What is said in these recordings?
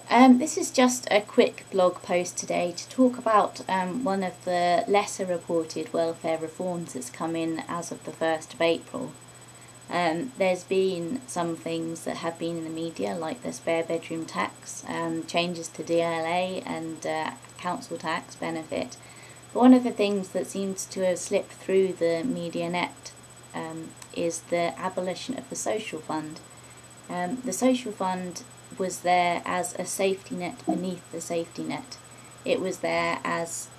This is just a quick blog post today to talk about one of the lesser reported welfare reforms that's come in as of the 1st of April. There's been some things that have been in the media, like the spare bedroom tax, changes to DLA and council tax benefit. But one of the things that seems to have slipped through the media net is the abolition of the social fund. The social fund was there as a safety net beneath the safety net. It was there as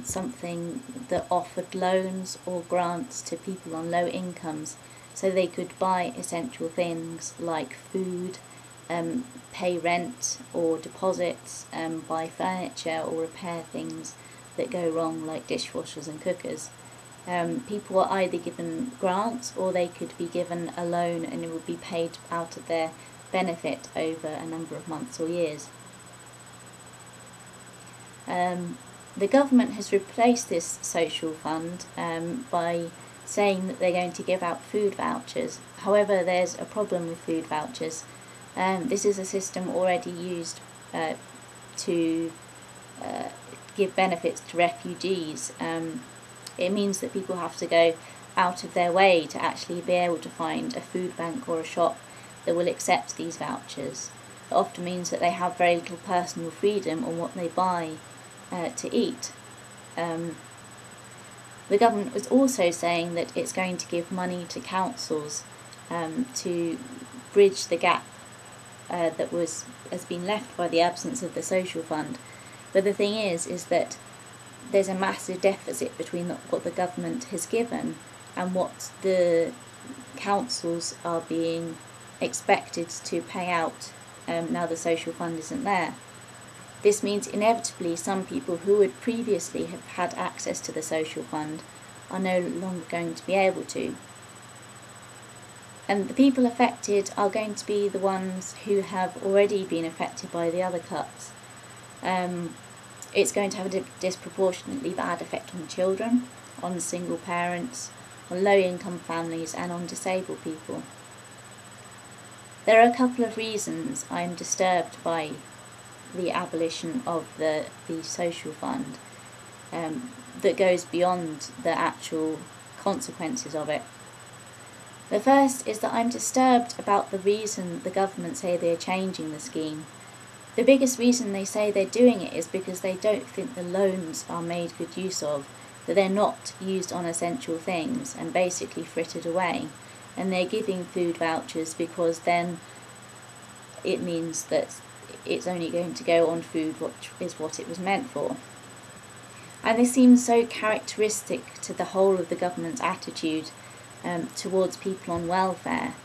something that offered loans or grants to people on low incomes so they could buy essential things like food, pay rent or deposits, buy furniture or repair things that go wrong like dishwashers and cookers. People were either given grants or they could be given a loan and it would be paid out of their benefit over a number of months or years. The government has replaced this social fund by saying that they're going to give out food vouchers. However, there's a problem with food vouchers. This is a system already used to give benefits to refugees. It means that people have to go out of their way to actually be able to find a food bank or a shop that will accept these vouchers. It often means that they have very little personal freedom on what they buy to eat. The government was also saying that it's going to give money to councils to bridge the gap that has been left by the absence of the social fund. But the thing is that there's a massive deficit between what the government has given and what the councils are being expected to pay out now the social fund isn't there. This means inevitably some people who would previously have had access to the social fund are no longer going to be able to. And the people affected are going to be the ones who have already been affected by the other cuts. It's going to have a disproportionately bad effect on children, on single parents, on low-income families and on disabled people. There are a couple of reasons I'm disturbed by the abolition of the social fund that goes beyond the actual consequences of it. The first is that I'm disturbed about the reason the government say they're changing the scheme. The biggest reason they say they're doing it is because they don't think the loans are made good use of, that they're not used on essential things and basically frittered away. And they're giving food vouchers because then it means that it's only going to go on food, which is what it was meant for. And this seems so characteristic to the whole of the government's attitude towards people on welfare,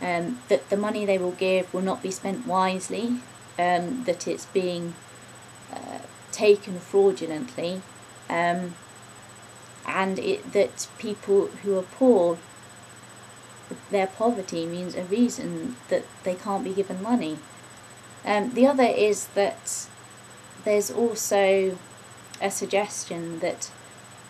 that the money they will give will not be spent wisely, that it's being taken fraudulently, and that people who are poor, their poverty means a reason that they can't be given money. The other is that there's also a suggestion that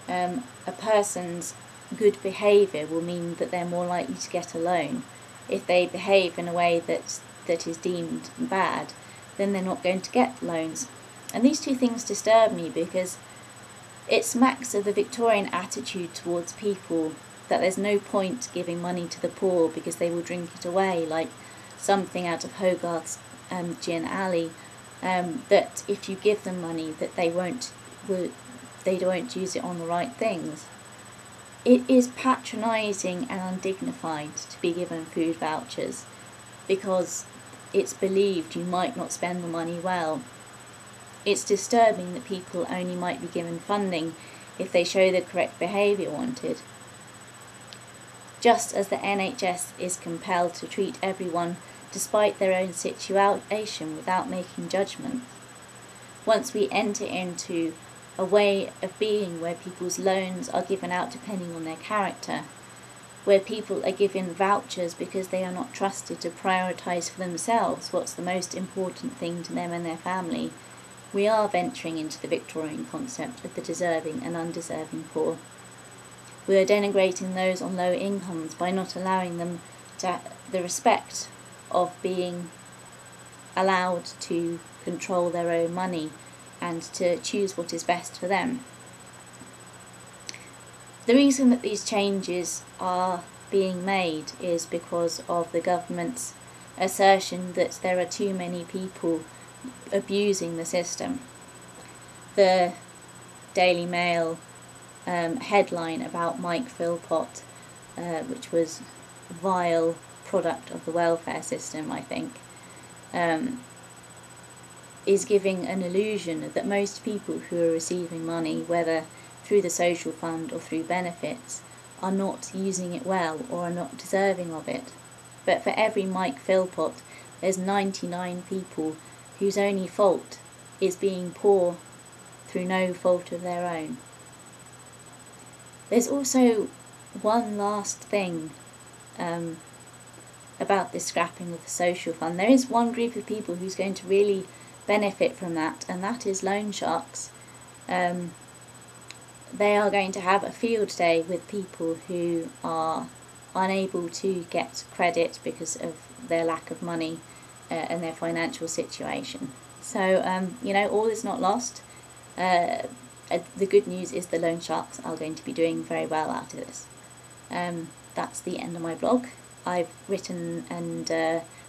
a person's good behaviour will mean that they're more likely to get a loan. If they behave in a way that is deemed bad, then they're not going to get loans. And these two things disturb me because it smacks of the Victorian attitude towards people that there's no point giving money to the poor because they will drink it away, like something out of Hogarth's Gin Alley, that if you give them money that they won't use it on the right things. It is patronising and undignified to be given food vouchers because it's believed you might not spend the money well. It's disturbing that people only might be given funding if they show the correct behaviour wanted. Just as the NHS is compelled to treat everyone despite their own situation without making judgments. Once we enter into a way of being where people's loans are given out depending on their character, where people are given vouchers because they are not trusted to prioritise for themselves what's the most important thing to them and their family, we are venturing into the Victorian concept of the deserving and undeserving poor. We are denigrating those on low incomes by not allowing them to the respect of being allowed to control their own money and to choose what is best for them. The reason that these changes are being made is because of the government's assertion that there are too many people abusing the system. The Daily Mail headline about Mike Philpott, which was vile product of the welfare system, I think, is giving an illusion that most people who are receiving money, whether through the social fund or through benefits, are not using it well or are not deserving of it. But for every Mike Philpott, there's 99 people whose only fault is being poor through no fault of their own. There's also one last thing about this scrapping of the social fund. There is one group of people who's going to really benefit from that, and that is loan sharks. They are going to have a field day with people who are unable to get credit because of their lack of money and their financial situation. So, all is not lost. The good news is the loan sharks are going to be doing very well out of this. That's the end of my blog. I've written and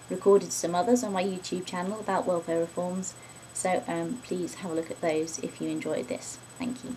recorded some others on my YouTube channel about welfare reforms, so please have a look at those if you enjoyed this. Thank you.